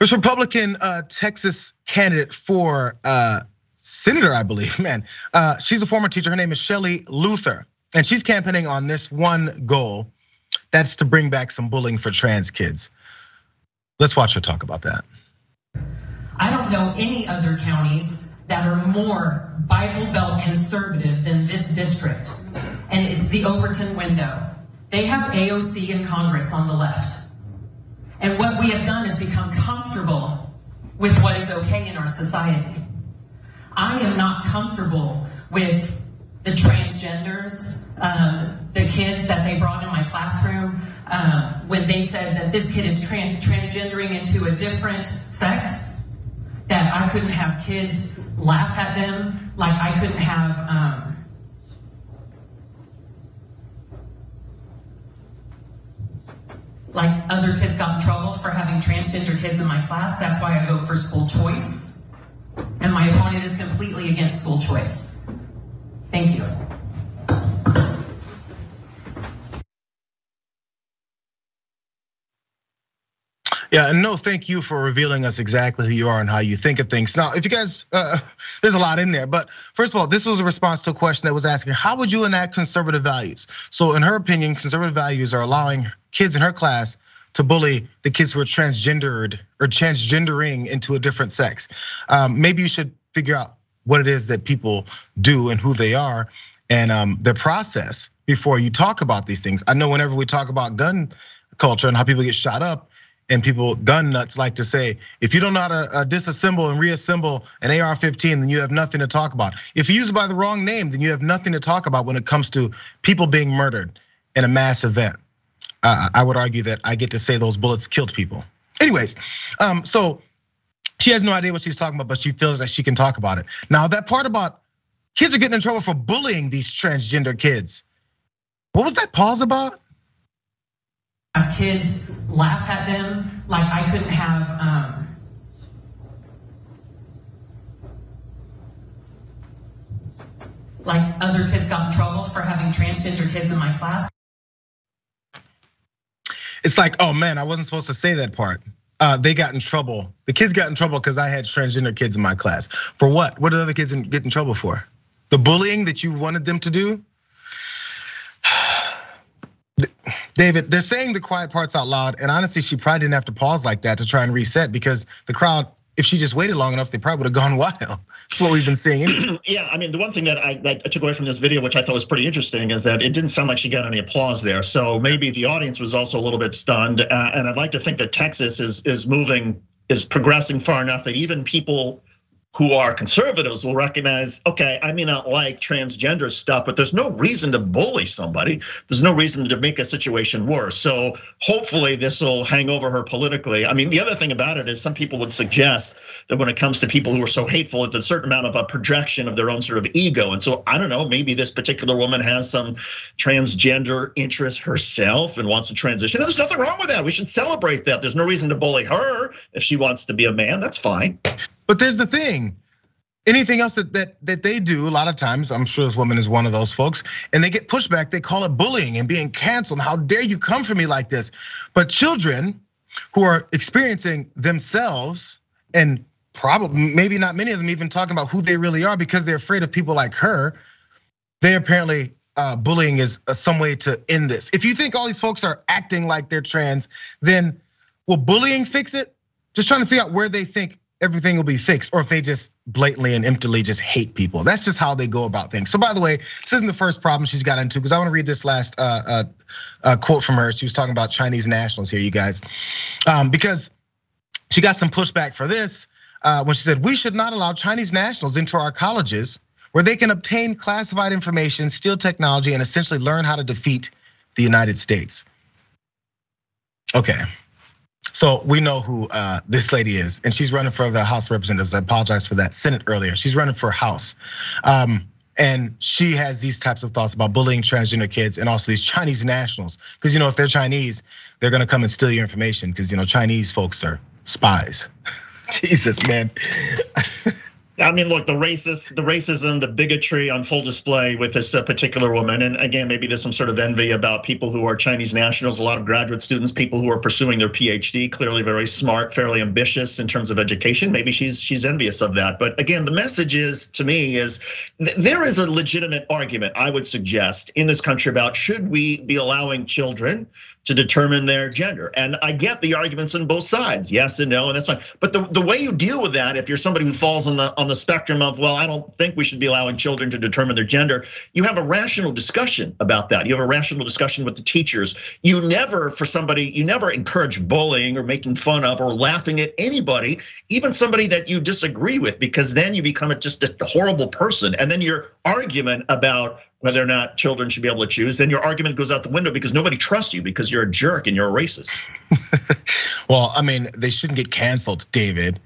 This Republican Texas candidate for senator, I believe, man. She's a former teacher. Her name is Shelley Luther. And she's campaigning on this one goal. That's to bring back some bullying for trans kids. Let's watch her talk about that. I don't know any other counties that are more Bible Belt conservative than this district. And it's the Overton window. They have AOC in Congress on the left. And what we have done is become comfortable with what is okay in our society. I am not comfortable with the transgenders, the kids that they brought in my classroom, when they said that this kid is transgendering into a different sex, that I couldn't have kids laugh at them, like I couldn't have, like other kids got in trouble for having transgender kids in my class. That's why I vote for school choice. And my opponent is completely against school choice. Thank you. Yeah, and no, thank you for revealing us exactly who you are and how you think of things. Now, if you guys, there's a lot in there, but first of all, this was a response to a question that was asking, how would you enact conservative values? So in her opinion, conservative values are allowing kids in her class to bully the kids who are transgendered or transgendering into a different sex. Maybe you should figure out what it is that people do and who they are and their process before you talk about these things. I know whenever we talk about gun culture and how people get shot up, and people, gun nuts, like to say, if you don't know how to disassemble and reassemble an AR-15, then you have nothing to talk about. If you use it by the wrong name, then you have nothing to talk about when it comes to people being murdered in a mass event. I would argue that I get to say those bullets killed people. Anyways, so she has no idea what she's talking about, but she feels that she can talk about it. Now, that part about kids are getting in trouble for bullying these transgender kids. What was that pause about? Kids laugh at them like I couldn't have, like other kids got in trouble for having transgender kids in my class. It's like, oh man, I wasn't supposed to say that part. They got in trouble. The kids got in trouble because I had transgender kids in my class. For what? What did other kids get in trouble for? The bullying that you wanted them to do? David, they're saying the quiet parts out loud, and honestly, she probably didn't have to pause like that to try and reset because the crowd, if she just waited long enough, they probably would have gone wild. That's what we've been seeing. Yeah, I mean, the one thing that I took away from this video, which I thought was pretty interesting, is that it didn't sound like she got any applause there. So maybe the audience was also a little bit stunned. And I'd like to think that Texas is progressing far enough that even people who are conservatives will recognize, okay, I may not like transgender stuff, but there's no reason to bully somebody. There's no reason to make a situation worse. So hopefully this will hang over her politically. I mean, the other thing about it is some people would suggest that when it comes to people who are so hateful, it's a certain amount of a projection of their own sort of ego. And so I don't know, maybe this particular woman has some transgender interest herself and wants to transition. And there's nothing wrong with that. We should celebrate that. There's no reason to bully her if she wants to be a man, that's fine. But there's the thing, anything else that they do, a lot of times, I'm sure this woman is one of those folks, and they get pushback, they call it bullying and being canceled. How dare you come for me like this? But children who are experiencing themselves, and probably, maybe not many of them even talking about who they really are because they're afraid of people like her, they apparently, bullying is some way to end this. If you think all these folks are acting like they're trans, then will bullying fix it? Just trying to figure out where they think everything will be fixed, or if they just blatantly and emptily just hate people. That's just how they go about things. So by the way, this isn't the first problem she's got into, because I want to read this last quote from her. She was talking about Chinese nationals here, you guys. Because she got some pushback for this when she said, we should not allow Chinese nationals into our colleges where they can obtain classified information, steal technology, and essentially learn how to defeat the United States. Okay. So we know who this lady is, and she's running for the House of Representatives. I apologize for that, Senate earlier. She's running for House. And she has these types of thoughts about bullying transgender kids and also these Chinese nationals. Because if they're Chinese, they're gonna come and steal your information because Chinese folks are spies. Jesus, man. I mean, look, the racism, the bigotry on full display with this particular woman. And again, maybe there's some sort of envy about people who are Chinese nationals, a lot of graduate students, people who are pursuing their PhD, clearly very smart, fairly ambitious in terms of education. Maybe she's envious of that. But again, the message is, to me, is there is a legitimate argument, I would suggest, in this country about should we be allowing children to determine their gender. And I get the arguments on both sides, yes and no, and that's fine. But the way you deal with that, if you're somebody who falls on the spectrum of, well, I don't think we should be allowing children to determine their gender, you have a rational discussion about that. You have a rational discussion with the teachers. You never encourage bullying or making fun of or laughing at anybody, even somebody that you disagree with, because then you become just a horrible person. And then your argument about whether or not children should be able to choose, then your argument goes out the window because nobody trusts you because you're a jerk and you're a racist. Well, I mean, they shouldn't get canceled, David.